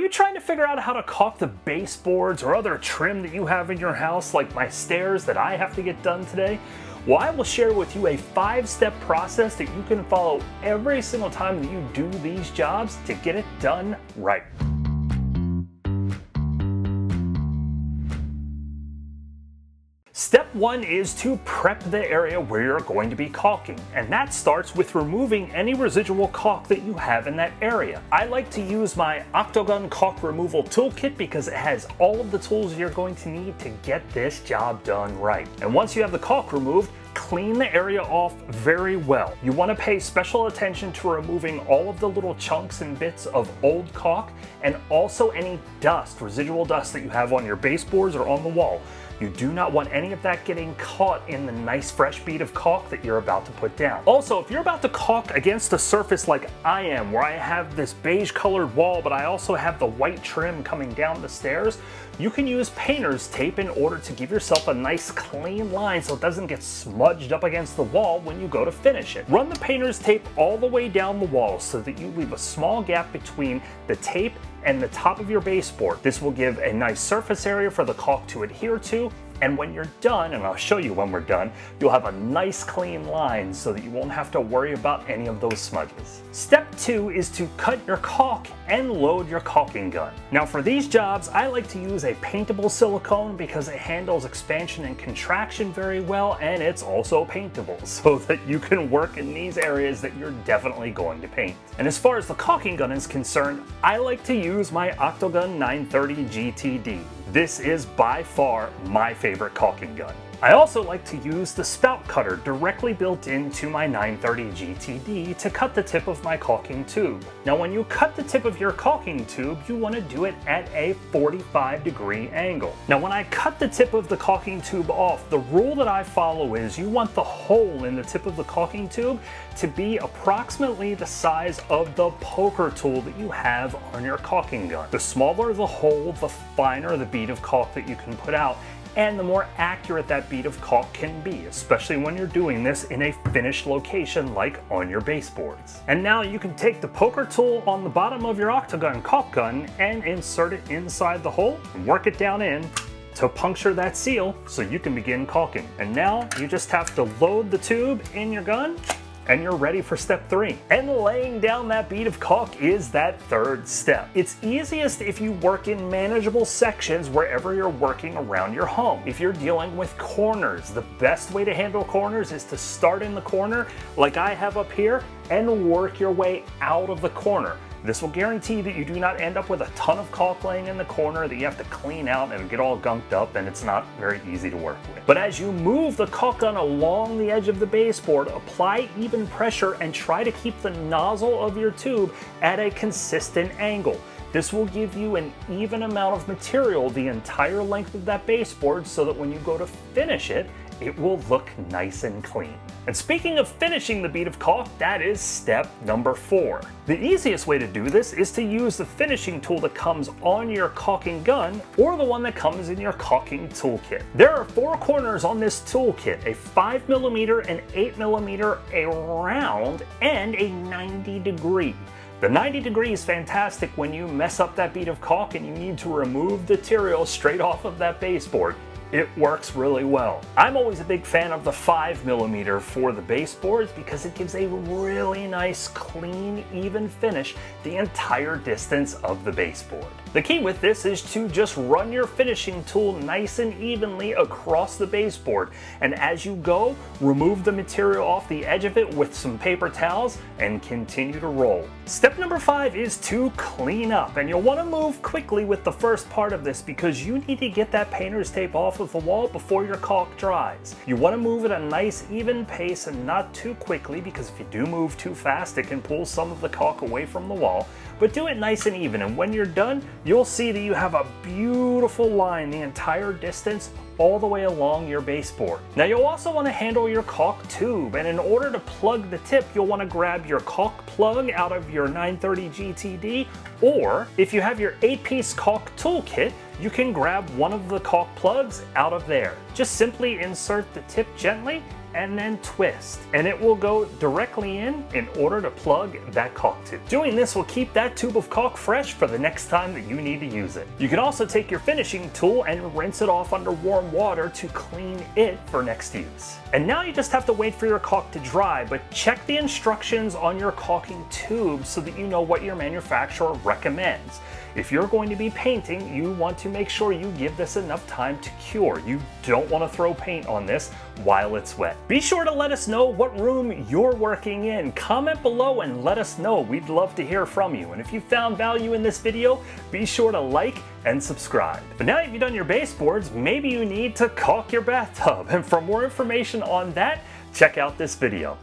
you trying to figure out how to caulk the baseboards or other trim that you have in your house, like my stairs that I have to get done today? Well, I will share with you a 5-step process that you can follow every single time that you do these jobs to get it done right. Step 1 is to prep the area where you're going to be caulking, and that starts with removing any residual caulk that you have in that area. I like to use my Octogun caulk removal toolkit because it has all of the tools you're going to need to get this job done right. And once you have the caulk removed, clean the area off very well. You want to pay special attention to removing all of the little chunks and bits of old caulk and also any dust, residual dust that you have on your baseboards or on the wall. You do not want any of that getting caught in the nice fresh bead of caulk that you're about to put down. Also, if you're about to caulk against a surface like I am, where I have this beige colored wall, but I also have the white trim coming down the stairs, you can use painter's tape in order to give yourself a nice clean line so it doesn't get smudged up against the wall when you go to finish it. Run the painter's tape all the way down the wall so that you leave a small gap between the tape and the top of your baseboard. This will give a nice surface area for the caulk to adhere to, and when you're done, and I'll show you when we're done, you'll have a nice clean line so that you won't have to worry about any of those smudges. Step 2 is to cut your caulk and load your caulking gun. Now for these jobs, I like to use a paintable silicone because it handles expansion and contraction very well, and it's also paintable so that you can work in these areas that you're definitely going to paint. And as far as the caulking gun is concerned, I like to use my Octogun 930 GTD. This is by far my favorite caulking gun. I also like to use the spout cutter directly built into my 930 GTD to cut the tip of my caulking tube. Now when you cut the tip of your caulking tube, you want to do it at a 45-degree angle. Now when I cut the tip of the caulking tube off, the rule that I follow is you want the hole in the tip of the caulking tube to be approximately the size of the poker tool that you have on your caulking gun. The smaller the hole, the finer the bead of caulk that you can put out, and the more accurate that bead of caulk can be, especially when you're doing this in a finished location like on your baseboards. And now you can take the poker tool on the bottom of your Octogun caulk gun and insert it inside the hole and work it down in to puncture that seal so you can begin caulking. And now you just have to load the tube in your gun and you're ready for step 3. And laying down that bead of caulk is that 3rd step. It's easiest if you work in manageable sections wherever you're working around your home. If you're dealing with corners, the best way to handle corners is to start in the corner like I have up here and work your way out of the corner. This will guarantee that you do not end up with a ton of caulk laying in the corner that you have to clean out and get all gunked up, and it's not very easy to work with. But as you move the caulk gun along the edge of the baseboard, apply even pressure and try to keep the nozzle of your tube at a consistent angle. This will give you an even amount of material the entire length of that baseboard so that when you go to finish it, it will look nice and clean. And speaking of finishing the bead of caulk, that is step number 4. The easiest way to do this is to use the finishing tool that comes on your caulking gun or the one that comes in your caulking toolkit. There are 4 corners on this toolkit, a 5mm, an 8mm, a round, and a 90-degree. The 90-degree is fantastic when you mess up that bead of caulk and you need to remove the material straight off of that baseboard. It works really well. I'm always a big fan of the 5mm for the baseboards because it gives a really nice, clean, even finish the entire distance of the baseboard. The key with this is to just run your finishing tool nice and evenly across the baseboard, and as you go, remove the material off the edge of it with some paper towels and continue to roll. Step number 5 is to clean up, and you'll want to move quickly with the first part of this because you need to get that painter's tape off of the wall before your caulk dries. You want to move at a nice even pace and not too quickly, because if you do move too fast, it can pull some of the caulk away from the wall. But do it nice and even, and when you're done, you'll see that you have a beautiful line the entire distance all the way along your baseboard. Now you'll also want to handle your caulk tube, and in order to plug the tip, you'll want to grab your caulk plug out of your 930 GTD, or if you have your 8-piece caulk toolkit, you can grab one of the caulk plugs out of there. Just simply insert the tip gently and then twist, and it will go directly in order to plug that caulk tube. Doing this will keep that tube of caulk fresh for the next time that you need to use it. You can also take your finishing tool and rinse it off under warm water to clean it for next use. And now you just have to wait for your caulk to dry, but check the instructions on your caulking tube so that you know what your manufacturer recommends. If you're going to be painting, you want to make sure you give this enough time to cure. You don't want to throw paint on this while it's wet. Be sure to let us know what room you're working in. Comment below and let us know. We'd love to hear from you. And if you found value in this video, be sure to like and subscribe. But now that you've done your baseboards, maybe you need to caulk your bathtub. And for more information on that, check out this video.